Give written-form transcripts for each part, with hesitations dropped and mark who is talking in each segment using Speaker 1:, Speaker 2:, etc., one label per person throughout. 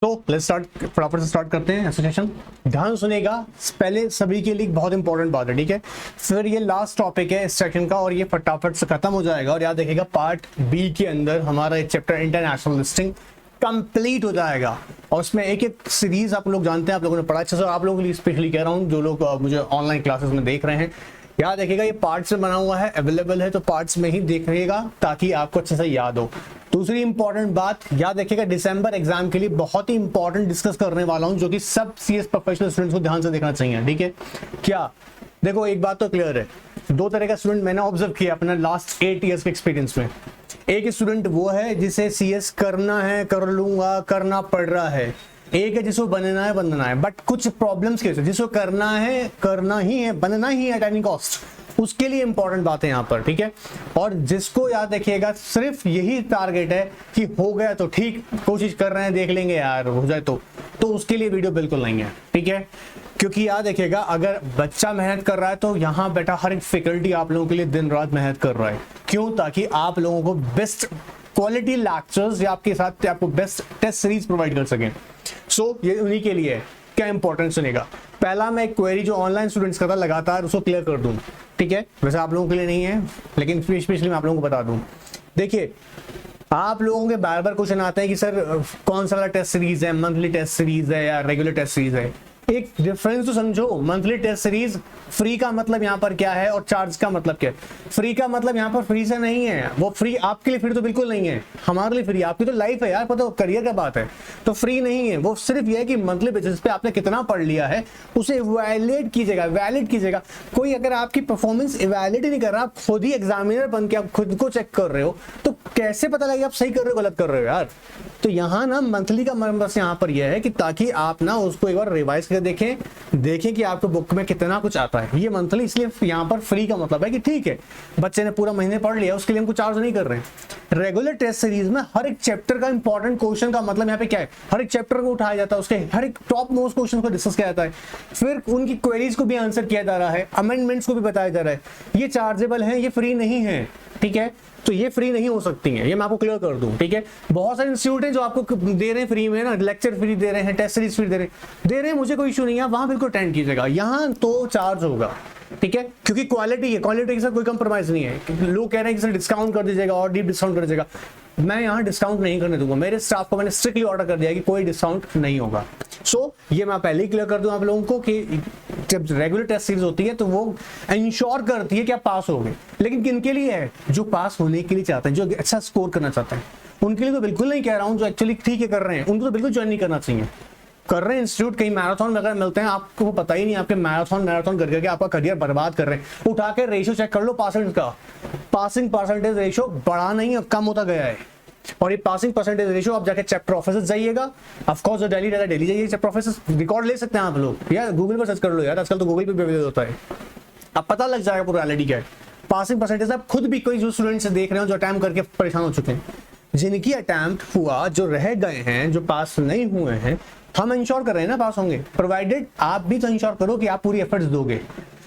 Speaker 1: तो let's start, फटाफट से स्टार्ट करते हैं एसोसिएशन। ध्यान सुनेगा, पहले सभी के लिए बहुत इंपॉर्टेंट बात है, ठीक है। फिर ये लास्ट टॉपिक है इस सेक्शन का और ये फटाफट से खत्म हो जाएगा। और याद देखिएगा पार्ट बी के अंदर हमारा एक चैप्टर इंटरनेशनल लिस्टिंग कंप्लीट हो जाएगा और उसमें एक एक सीरीज आप लोग जानते हैं, आप लोगों ने पढ़ा अच्छे से। आप लोगों के लिए स्पेशली कह रहा हूँ जो लोग मुझे ऑनलाइन क्लासेस में देख रहे हैं, याद रखिएगा ये पार्ट्स में बना हुआ है, अवेलेबल है, तो पार्ट्स में ही देखिएगा ताकि आपको अच्छे से याद हो। दूसरी इंपॉर्टेंट बात याद रखिएगा, दिसंबर एग्जाम के लिए बहुत ही इंपॉर्टेंट डिस्कस करने वाला हूं जो कि सब सीएस प्रोफेशनल स्टूडेंट्स को ध्यान से देखना चाहिए, ठीक है। क्या देखो, एक बात तो क्लियर है, दो तरह का स्टूडेंट मैंने ऑब्जर्व किया अपना लास्ट 8 ईयर्स के एक्सपीरियंस में। एक स्टूडेंट वो है जिसे सीएस करना है, कर लूंगा, करना पड़ रहा है। एक है जिसको बनना है, बट कुछ प्रॉब्लम्स के वजह जिसको करना है, करना ही है, बनना ही है एट एनी कॉस्ट, उसके लिए इंपॉर्टेंट बात है यहाँ पर, ठीक है। और जिसको याद रखिएगा सिर्फ यही टारगेट है कि हो गया तो ठीक, कोशिश कर रहे हैं, देख लेंगे यार हो जाए तो उसके लिए वीडियो बिल्कुल नहीं है, ठीक है। क्योंकि याद रखिएगा अगर बच्चा मेहनत कर रहा है तो यहाँ बेटा हर एक फैकल्टी आप लोगों के लिए दिन रात मेहनत कर रहा है। क्यों? ताकि आप लोगों को बेस्ट क्वालिटी लेक्चर्स या आपके साथ आपको बेस्ट टेस्ट सीरीज प्रोवाइड कर सकें। सो ये उन्हीं के लिए है। क्या इंपॉर्टेंस सुनेगा, पहला मैं एक क्वेरी जो ऑनलाइन स्टूडेंट्स का था लगातार उसको क्लियर कर दूं, ठीक है। वैसे आप लोगों के लिए नहीं है लेकिन स्पेशली मैं आप लोगों को बता दूं। देखिए आप लोगों के बार बार क्वेश्चन आते हैं कि सर कौन सा वाला टेस्ट सीरीज है, मंथली टेस्ट सीरीज है या रेगुलर टेस्ट सीरीज है। एक डिफरेंस तो समझो, मंथली टेस्ट सीरीज फ्री का मतलब यहाँ पर क्या है और चार्ज का मतलब क्या है। फ्री का मतलब यहाँ पर फ्री से नहीं है, वो फ्री आपके लिए फ्री तो बिल्कुल नहीं है, हमारे लिए फ्री, आपकी तो लाइफ है यार, पता करियर का बात है, तो फ्री नहीं है। वो सिर्फ ये है कि मंथली बेसिस पे आपने कितना पढ़ लिया है उसे वैलिड कीजिएगा। कोई अगर आपकी परफॉर्मेंस वैलिड ही नहीं कर रहा, आप खुद ही एग्जामिनर बन के आप खुद को चेक कर रहे हो, तो कैसे पता लगेगा आप सही कर रहे हो गलत कर रहे हो यार। तो यहाँ ना मंथली का बस यहाँ पर यह है कि ताकि आप ना उसको एक बार रिवाइज देखें कि आपको बुक में कितना कुछ आता है। ये मंथली इसलिए यहाँ पर फ्री का मतलब है कि ठीक है बच्चे ने पूरा महीने पढ़ लिया, उसके लिए हम कुछ चार्ज नहीं कर रहे हैं। रेगुलर टेस्ट सीरीज में हर एक चैप्टर का इंपॉर्टेंट क्वेश्चन का मतलब यहाँ पे क्या है, हर एक चैप्टर को उठाया जाता है, उसके हर एक टॉप मोस्ट क्वेश्चन को डिस्कस किया जाता है, फिर उनकी क्वेरीज को भी आंसर किया जा रहा है, अमेंडमेंट्स को भी बताया जा रहा है। ये चार्जेबल है, ये फ्री नहीं है, ठीक है। तो ये फ्री नहीं हो सकती है, ये मैं आपको क्लियर कर दूं, ठीक है। बहुत सारे इंस्टीट्यूट हैं जो आपको दे रहे हैं फ्री में ना, लेक्चर फ्री दे रहे हैं, टेस्ट सीरीज फ्री दे रहे हैं, मुझे कोई इशू नहीं है, वहां बिल्कुल अटेंड कीजिएगा। यहाँ तो चार्ज होगा, ठीक है, क्योंकि क्वालिटी है, क्वालिटी के साथ कोई कंप्रोमाइज नहीं है। लोग कह रहे हैं कि सर डिस्काउंट कर दीजिएगा और डीप डिस्काउंट कर दीजिएगा, मैं यहाँ डिस्काउंट नहीं करने दूंगा। मेरे स्टाफ को मैंने स्ट्रिक्टली ऑर्डर कर दिया कि कोई डिस्काउंट नहीं होगा। सो ये मैं पहले ही क्लियर कर दूं आप लोगों को कि जब रेगुलर टेस्ट सीरीज होती है तो वो इंश्योर करती है कि आप पास होगे, लेकिन किनके लिए है, जो पास होने के लिए चाहते हैं, जो अच्छा स्कोर करना चाहते हैं, उनके लिए तो बिल्कुल नहीं कह रहा हूं। जो एक्चुअली ठीक है कर रहे हैं उनको तो बिल्कुल ज्वाइन नहीं करना चाहिए। कर रहे हैं इंस्टीट्यूट, कहीं मैराथन वगैरह मिलते हैं, आपको पता ही नहीं, आपके मैराथन करके आपका करियर बर्बाद कर रहे हैं। उठा के रेशियो चेक कर लो पासिंग का, पासिंग परसेंटेज रेशियो बढ़ा नहीं कम होता गया है। और ये पासिंग परसेंटेज रेशियो आप जाके चैप्टर ऑफिसर्स जाइएगा, ऑफ कोर्स जो दिल्ली रहता है दिल्ली जाइए, चैप्टर ऑफिसर्स रिकॉर्ड ले सकते हैं आप लोग, या गूगल पर सर्च कर लो यार, आजकल तो गूगल पे भी अवेलेबल होता है, अब पता लग जाएगा पूरा रियलिटी क्या है। पासिंग परसेंटेज आप खुद भी कोई जो स्टूडेंट्स देख रहे हो जो अटेम्प्ट करके परेशान हो चुके हैं, जिनकी अटेम्प्ट हुआ, जो रह गए हैं, जो पास नहीं हुए हैं, हम इंश्योर कर रहे हैं ना पास होंगे, प्रोवाइडेड आप भी तो इंश्योर करो कि आप पूरी एफर्ट्स दोगे।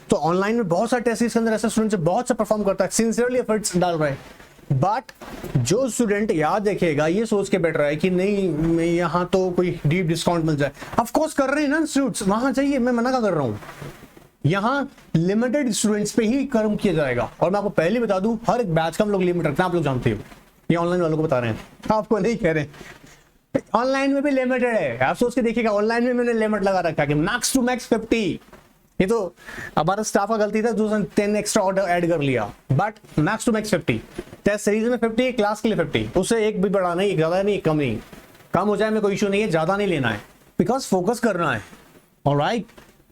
Speaker 1: तो ऑनलाइन में बहुत सारे टेस्ट के अंदर ऐसे स्टूडेंट बहुत से परफॉर्म करता है, सिंसियरली एफर्ट्स डाल रहे हैं, बट जो स्टूडेंट याद रखेगा ये सोच के बैठ रहा है कि नहीं यहाँ तो कोई डीप डिस्काउंट मिल जाए, ऑफ कोर्स कर रहे हैं ना इंस्टीट्यूट्स, वहां जाइए, मैं मना कर रहा हूँ। यहाँ लिमिटेड स्टूडेंट्स पे ही कर्म किया जाएगा। और मैं आपको पहले बता दूं हर एक बैच का हम लोग लिमिट रखते हैं, आप लोग जानते हो, ये ऑनलाइन वालों को बता रहे हैं, आपको नहीं कह रहे। ऑनलाइन में भी लिमिटेड है, आप सोच के देखिएगा, ऑनलाइन में मैंने लिमिट लगा रखा है कि मैक्स टू मैक्स 50। ये तो हमारा स्टाफ का गलती था, दूसरा 10 एक्स्ट्रा ऑर्डर ऐड कर लिया, but max to max 50। Test series में 50, क्लास के लिए 50, उससे एक भी बढ़ा नहीं, ज्यादा नहीं, कम नहीं, कम हो जाए में कोई इशू नहीं है, ज्यादा नहीं लेना है, बिकॉज फोकस करना है। ऑलराइट,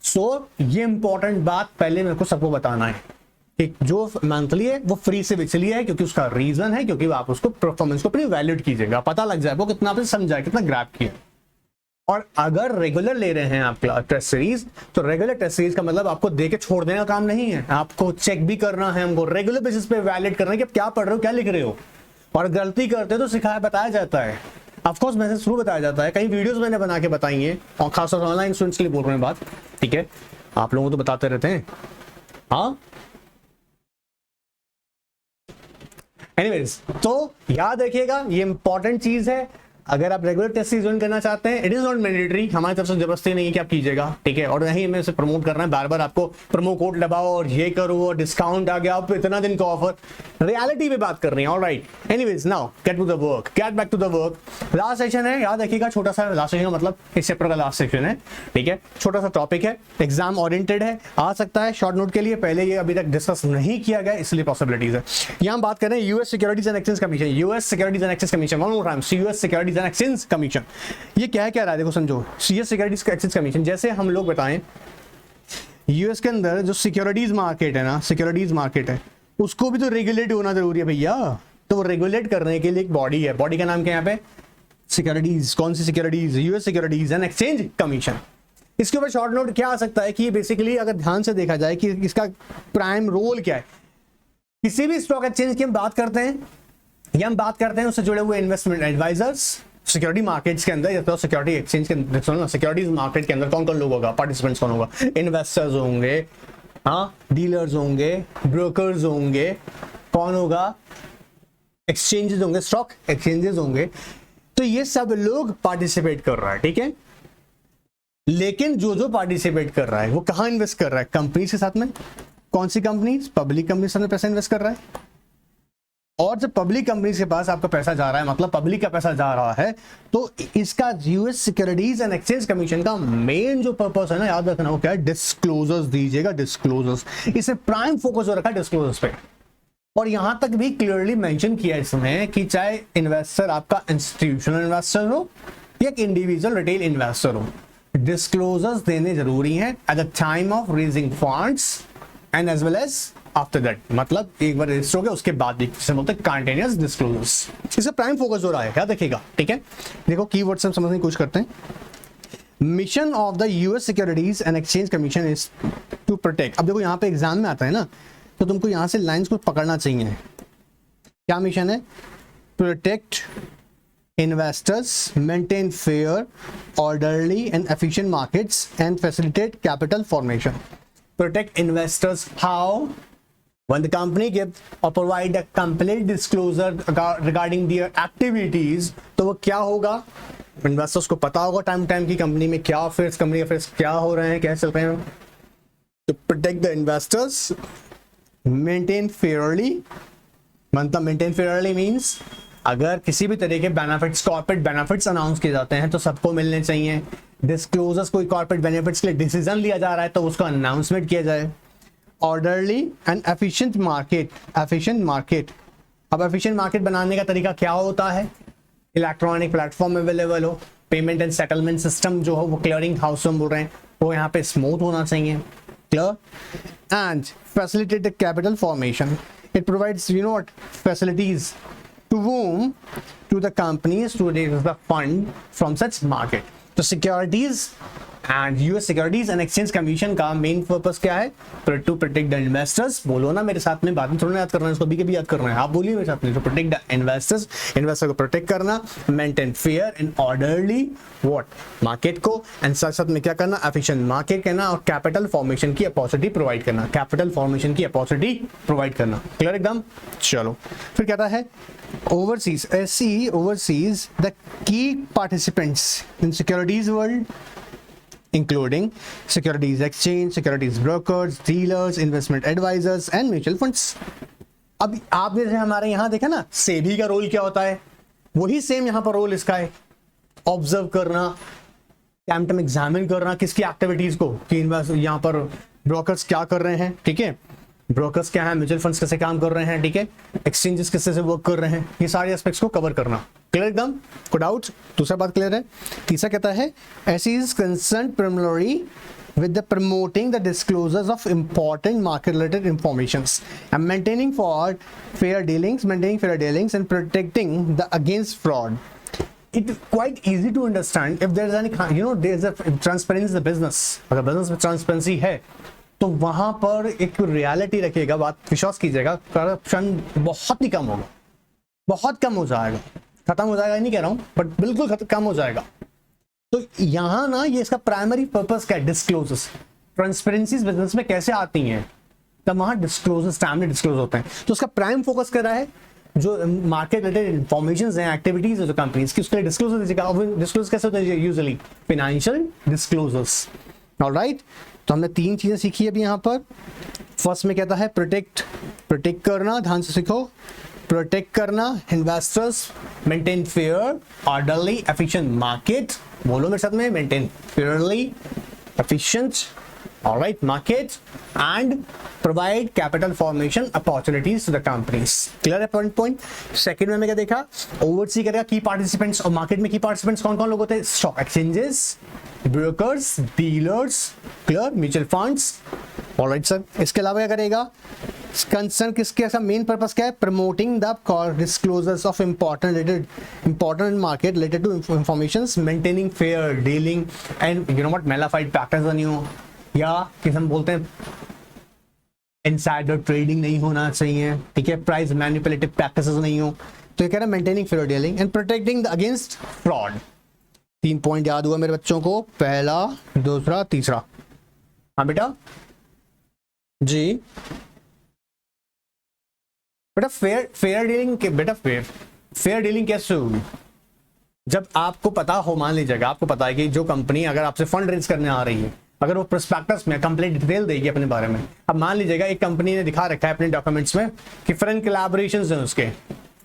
Speaker 1: सो ये इंपॉर्टेंट बात पहले मेरे को सबको बताना है कि जो मंथली है वो फ्री से इसलिए है क्योंकि उसका रीजन है, क्योंकि आप उसको परफॉर्मेंस को अपनी वैलिड कीजिएगा, पता लग जाए वो कितना आपने समझा, कितना ग्रैब किया। और अगर रेगुलर ले रहे हैं आप टेस्ट सीरीज, तो रेगुलर टेस्ट सीरीज का मतलब आपको देके छोड़ देने का काम नहीं है, आपको चेक भी करना है, हमको रेगुलर बेसिस पे वैलिड करना है कि आप क्या पढ़ रहे हो, क्या लिख रहे हो। और गलती करते हो तो सिखाया बताया जाता है, ऑफ कोर्स मैसेज थ्रू बताया जाता है, कई वीडियोस मैंने बना के बताई हैं, और खासतौर से ऑनलाइन स्टूडेंट्स के लिए बोल रहे हैं बात, ठीक है, आप लोगों को तो बताते रहते हैं। हाँ एनीवेज, तो याद रखिएगा ये इंपॉर्टेंट चीज है। अगर आप रेगुलर टेस्ट सीरीज ज्वाइन करना चाहते हैं, इट इज नॉट मैंडेटरी, हमारी तरफ से जबरदस्ती नहीं है कि आप कीजिएगा, ठीक है। और नहीं हमें इसे प्रमोट करना है, बार बार आपको प्रोमो कोड दबाओ और ये करो और डिस्काउंट आ गया, आप इतना दिन का ऑफर। रियलिटी पे बात कर रहे हैं, alright. Anyways now get to the work, get back to the work. Last session है, याद रखिएगा, छोटा सा लास्ट सेशन मतलब इस चैप्टर का लास्ट सेशन है, ठीक है। छोटा सा टॉपिक है, एग्जाम ओरिएंटेड है, आ सकता है शॉर्ट नोट के लिए, पहले ये अभी तक डिस्कस नहीं किया गया इसलिए पॉसिबिलिटीज है। यहाँ बात करें US securities and exchange commission, US securities and exchange commission, one more time, US securities and exchange commission. ये क्या रहा है देखो समझो, यूएस सिक्योरिटीज एक्सचेंज कमीशन, जैसे हम लोग बताएं यूएस के अंदर जो सिक्योरिटीज मार्केट है ना, सिक्योरिटीज मार्केट है, उसको भी तो रेगुलेट होना जरूरी है भैया। तो वो रेगुलेट करने के लिए एक बॉडी है, बॉडी का नाम क्या है यहाँ पे, सिक्योरिटीज। कौन सी securities, US securities and exchange commission. इसके ऊपर शॉर्ट नोट क्या आ सकता है कि बेसिकली अगर ध्यान से देखा जाए कि इसका प्राइम रोल क्या है, किसी भी स्टॉक एक्सचेंज की हम बात करते हैं या हम बात करते हैं उससे जुड़े हुए इन्वेस्टमेंट एडवाइजर्स, सिक्योरिटी मार्केट्स के अंदर या तो सिक्योरिटी एक्सचेंज के अंदर, सिक्योरिटीज मार्केट के अंदर कौन कौन लोग होगा, पार्टिसिपेंट्स कौन होगा, इन्वेस्टर्स होंगे, हाँ, डीलर्स होंगे, ब्रोकर्स होंगे, कौन होगा, एक्सचेंजेस होंगे, स्टॉक एक्सचेंजेस होंगे। तो ये सब लोग पार्टिसिपेट कर रहा है, ठीक है। लेकिन जो पार्टिसिपेट कर रहा है वो कहां इन्वेस्ट कर रहा है, कंपनी के साथ में। कौन सी कंपनी, पब्लिक कंपनी से पैसा इन्वेस्ट कर रहा है। और जब पब्लिक कंपनी के पास आपका पैसा जा रहा है, मतलब पब्लिक का पैसा जा रहा है, तो इसका US securities and exchange commission का मेन जो पर्पस है ना, याद रखना, वो क्या है, डिस्क्लोजर्स दीजिएगा, डिस्क्लोजर्स। इसे प्राइम फोकस हो रखा है डिस्क्लोजर्स पे। और यहां तक भी क्लियरली मेंशन किया इसमें कि चाहे इन्वेस्टर आपका इंस्टीट्यूशनल इन्वेस्टर हो या एक इंडिविजुअल रिटेल इन्वेस्टर हो, डिस्क्लोजर्स देने जरूरी हैं at the time of raising funds and as well as after that. मतलब एक बार रजिस्टर हो गया उसके बाद भी, जिसे बोलते हैं कंटीन्यूअस डिस्क्लोजर्स। इससे प्राइम फोकस हो रहा है, याद रखिएगा, ठीक है। देखो कीवर्ड्स हम समझने की कोशिश करते हैं। Mission of the US securities and exchange commission is to protect. अब देखो यहाँ पे एग्जाम में आता है ना, तो तुमको यहाँ से लाइंस को पकड़ना चाहिए। क्या मिशन है, protect investors, maintain fair, orderly and efficient markets and facilitate capital formation. Protect investors how? When the company gives or provide a complete disclosure regarding their activities, तो वो क्या होगा, इन्वेस्टर्स को पता होगा टाइम टाइम की company में क्या अफेयर्स, कंपनी अफेयर्स क्या हो रहे हैं, क्या चल रहे हैं। तो protect the investors, maintain Fairlie, मतलब मेंटेन फेयरली मीन्स अगर किसी भी तरह के बेनिफिट्स, कॉर्पोरेट बेनिफिट्स अनाउंस किए जाते हैं तो सबको मिलने चाहिए। डिस्क्लोजर्स, कोई कॉर्पोरेट बेनिफिट्स के लिए डिसीजन लिया जा रहा है तो उसका अनाउंसमेंट किया जाए। Orderly and efficient market, efficient market. अब एफिशिएंट मार्केट बनाने का तरीका क्या होता है, इलेक्ट्रॉनिक प्लेटफॉर्म अवेलेबल हो, पेमेंट एंड सेटलमेंट सिस्टम जो हो वो क्लियरिंग हाउस हम बोल रहे हैं वो यहाँ पे स्मूथ होना चाहिए, clear. And facilitate the capital formation, it provides you know what facilities to whom, to the companies to raise the fund from such market. तो securities and US securities and exchange commission का main purpose क्या है, to protect the investors. बोलो ना मेरे साथ में, बाद में थोड़ा याद करना है, इसको भी कभी याद करना है, आप बोलिए मेरे साथ में। To protect the investors, investor को प्रोटेक्ट करना, maintain fair and orderly what, market को, एंड साथ साथ में क्या करना, एफिशिएंट मार्केट करना और कैपिटल फॉर्मेशन की अपॉर्चुनिटी प्रोवाइड करना, कैपिटल फॉर्मेशन की अपॉर्चुनिटी प्रोवाइड करना। क्लियर एकदम। चलो फिर कहता है overseas, SE oversees the key participants in securities world, including securities exchange, securities brokers, dealers, investment advisors and mutual funds. अब आपने जैसे हमारे यहाँ देखा ना, सेबी का रोल क्या होता है, वही सेम यहाँ पर रोल इसका है, ऑब्जर्व करना, टाइम टाइम एग्जामिन करना किसकी एक्टिविटीज को, कि यहाँ पर ब्रोकर्स क्या कर रहे हैं, ठीक है, ब्रोकर्स क्या है, म्यूचुअल फंड्स कैसे काम कर रहे हैं, ठीक है, एक्सचेंजेस कैसे से वर्क कर रहे हैं, ये सारे एस्पेक्ट्स को कवर करना। क्लियर एकदम, कोई डाउट? दूसरा बात क्लियर है। तीसरा कहता है ऐसी is concern primary with the promoting the disclosures of important market related informations and maintaining fair dealings and protecting the against fraud. It's quite easy to understand if there's any, there's a transparency in the business. अगर business में transparency है तो वहां पर एक reality रखिएगा, बात विश्वास कीजिएगा, करप्शन बहुत ही कम होगा, बहुत कम हो जाएगा, खत्म हो जाएगा नहीं कह रहा हूं, बट बिल्कुल कम हो जाएगा। तो यहां ना ये इसका प्राइमरी पर्पस क्या है, डिस्क्लोजर्स, ट्रांसपेरेंसी बिजनेस में कैसे आती हैं, तब वहां डिस्क्लोजर्स टाइमली डिस्क्लोज होते हैं। तो उसका प्राइम फोकस कर रहा है जो मार्केट रिलेटेड इंफॉर्मेशन है, एक्टिविटीज है जो कंपनीज की, उसके लिए डिस्क्लोजर दीजिएगा। डिस्क्लोज कैसे होता है यूजुअली? Financial disclosures. ऑलराइट, तो हमने 3 चीजें सीखी अभी यहाँ पर। फर्स्ट में कहता है प्रोटेक्ट करना, ध्यान से सीखो, प्रोटेक्ट करना investors, maintain fair orderly efficient market, बोलो मेरे साथ में, maintain fairly efficient alright market and provide capital formation opportunities to the companies. Clear है पॉइंट? सेकंड में क्या देखा? ओवरसी करेगा की पार्टिसिपेंट्स, और मार्केट में की पार्टिसिपेंट्स कौन कौन लोग होते हैं? Stock exchanges, brokers, dealers, clear, mutual funds. Alright sir, इसके अलावा क्या करेगा? कंसर्न किसके मेन पर्पस क्या है? Promoting the disclosures of important market related to informations, maintaining fair dealing and you know what mala fide practice नहीं हो, या किस हम बोलते हैं इनसाइडर ट्रेडिंग नहीं होना चाहिए, ठीक है, प्राइस मैनिपुलेटिव प्रैक्टिसेस नहीं हो। तो ये कह रहा है maintaining fair dealing and protecting against fraud. 3 point याद हुआ मेरे बच्चों को, पहला, दूसरा, तीसरा। हाँ बेटा जी, बेटा फेयर डीलिंग के बेटा फेयर डीलिंग कैसे होगी? जब आपको पता हो, मान लीजिएगा आपको पता है कि जो कंपनी अगर आपसे फंड रेज करने आ रही है, अगर वो प्रोस्पेक्टस में कंप्लीट डिटेल देगी अपने बारे में। अब मान लीजिएगा एक कंपनी ने दिखा रखा है अपने डॉक्यूमेंट्स में कि फॉरेन कोलैबोरेशंस हैं उसके,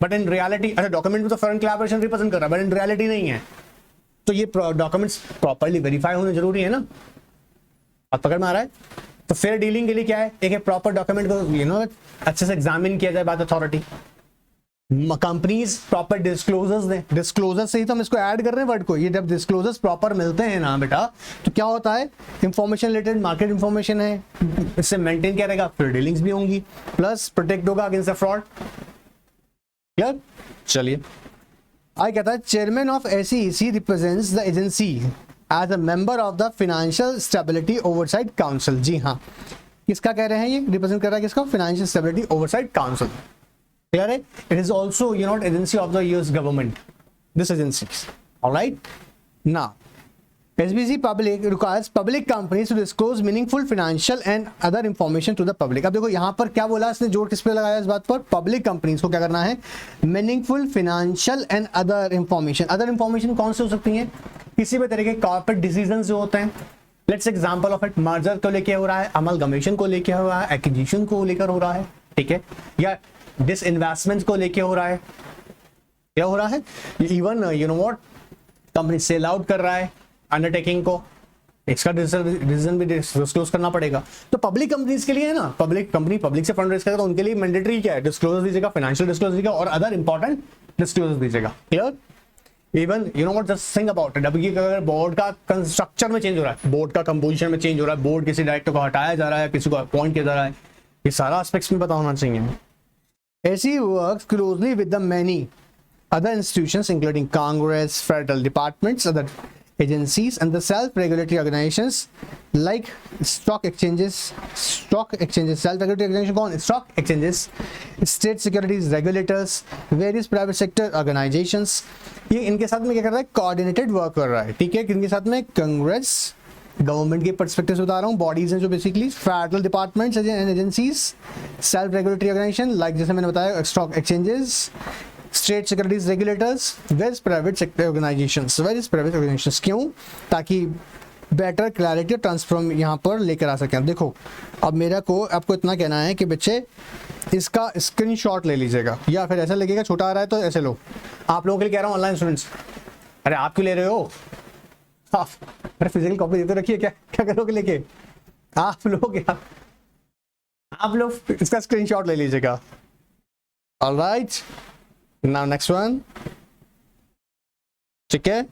Speaker 1: बट इन रियलिटी, अच्छा डॉक्यूमेंट में तो फॉरेन कोलैबोरेशन रिप्रेजेंट कर रहा है बट इन रियलिटी नहीं है, तो ये डॉक्यूमेंट्स प्रॉपर्ली वेरीफाई होने जरूरी है ना। आप पकड़ में आ रहा है? तो फेयर डीलिंग के लिए क्या है? एक प्रॉपर डॉक्यूमेंट को यू नो अच्छे से एग्जामिन किया जाए by authority. Companies proper disclosures दें, डिस्क्लोजर से ही तो हम इसको ऐड कर रहे हैं वर्ड को। ये जब डिस्क्लोजर्स प्रॉपर मिलते हैं ना बेटा, तो क्या होता है? इंफॉर्मेशन रिलेटेड मार्केट इंफॉर्मेशन है, इससे मेंटेन क्या रहेगा? फेयर डीलिंग्स भी होंगी, प्लस प्रोटेक्ट होगा अगेंस्ट फ्रॉड। क्लियर? चलिए आई कहता है chairman of SEC represents the agency as a member of the financial stability oversight council. जी हाँ, किसका कह रहे हैं? ये रिप्रेजेंट कर रहा है किसका? Financial stability oversight council. Clear है? It is also you not agency of the US government, this agency. All right, now SBC public requires public companies to disclose meaningful financial and other information to the public। अब देखो यहाँ पर क्या बोला इसने, जोर किस पे लगाया इस बात पर? पब्लिक कंपनीज को क्या करना है? Meaningful financial and other information. Other information कौन से हो सकती है? किसी भी तरह के कॉर्पोरेट डिसीजन जो होते हैं, let's example of it, merger को लेके हो रहा है, अमलगमेशन को लेके हो रहा है, एक्विजिशन को लेकर हो रहा है, ठीक है, या डिसइन्वेस्टमेंट को लेके हो रहा है, क्या हो रहा है, even you know what company sell out कर रहा है अंडरटेकिंग को, इसका डिसीजन भी डिस्क्लोज करना पड़ेगा। तो पब्लिक कंपनीज के लिए है ना, पब्लिक कंपनी पब्लिक से फंड रेज करेगा तो उनके लिए मैंडेटरी क्या है? डिस्क्लोजर दीजिएगा, फाइनेंशियल डिस्क्लोजर दीजिएगा और अदर इंपॉर्टेंट डिस्क्लोजर दीजिएगा। Clear? Even you know what, just think about it, अभी अगर बोर्ड का स्ट्रक्चर में चेंज हो रहा है, बोर्ड का कंपोजिशन में चेंज हो रहा है, बोर्ड किसी डायरेक्टर को हटाया जा रहा है, किसी को अपॉइंट किया जा रहा है, ये सारा एस्पेक्ट्स में पता होना चाहिए। SE works closely with the many other institutions including Congress, federal departments, other agencies and the self-regulatory organizations like stock exchanges, self-regulatory organization कौन? Stock exchanges, state securities regulators, various private sector organizations। ये इनके साथ में क्या कर रहा है? Coordinated work कर रहा है, ठीक है। इनके साथ में कांग्रेस, गवर्नमेंट के पर्सपेक्टिव से बता रहा हूँ, बॉडीज हैं जो basically federal departments and agencies, self regulatory organization like जैसे मैंने बताया stock exchanges, state securities regulators, various private sector organizations. क्यों? ताकि बेटर क्लैरिटी ट्रांसफॉर्म यहाँ पर लेकर आ सकें। देखो अब मेरा को आपको इतना कहना है कि बच्चे इसका स्क्रीनशॉट ले लीजिएगा, या फिर ऐसा लगेगा छोटा आ रहा है तो ऐसे लो। आप लोगों के लिए कह रहा हूँ ऑनलाइन स्टूडेंट्स, अरे आप क्यों ले रहे हो? अरे फिजिकल कॉपी देते रखिए, क्या क्या करोगे लेके? आप लोग इसका स्क्रीनशॉट ले लीजिएगा। ऑलराइट, नाउ नेक्स्ट वन, ठीक है।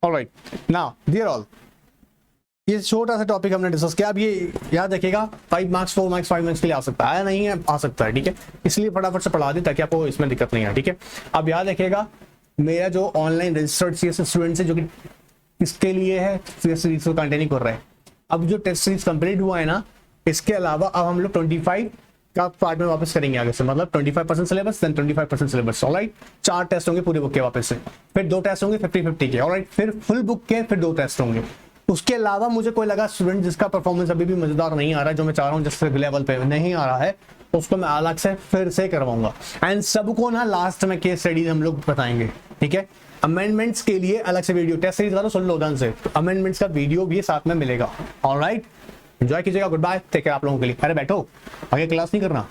Speaker 1: ऑलराइट, नाउ डियर ऑल, ये छोटा सा टॉपिक हमने डिस्कस किया। अब ये याद रखिएगा 5 मार्क्स 4 मार्क्स 5 मार्क्स के लिए आ सकता है, नहीं है आ सकता है, ठीक है। इसलिए फटाफट से पढ़ा दी ताकि आपको इसमें दिक्कत नहीं है, ठीक है। अब याद रखिएगा मेरा जो ऑनलाइन रजिस्टर्ड CS स्टूडेंट्स है जो कि इसके लिए है, CS सीरीज को कंटिन्यू कर रहे हैं। अब जो टेस्ट सीरीज कंप्लीट हुआ है ना, इसके अलावा अब हम लोग 25 का पार्ट में वापस करेंगे आगे से, मतलब 25% syllabus then 25% syllabus. Alright, 4 test होंगे पूरी बुक के वापस से, फिर 2 टेस्ट होंगे 50-50 के। ऑलराइट, फिर फुल बुक के फिर 2 टेस्ट होंगे। उसके अलावा मुझे कोई लगा स्टूडेंट जिसका परफॉर्मेंस अभी भी मजेदार नहीं आ रहा है, जो मैं चाह रहा हूँ जिस लेवल पे नहीं आ रहा है, उसको मैं अलग से फिर से करवाऊंगा। एंड सबको ना लास्ट में केस स्टडीज हम लोग बताएंगे, ठीक है। अमेंडमेंट्स के लिए अलग से वीडियो, टेस्ट सीरीज वालों सुन लो ध्यान से, तो अमेंडमेंट्स का वीडियो भी साथ में मिलेगा। ऑलराइट, एंजॉय कीजिएगा, गुड बाय, टेक केयर आप लोगों के लिए। अरे बैठो, आगे क्लास नहीं करना।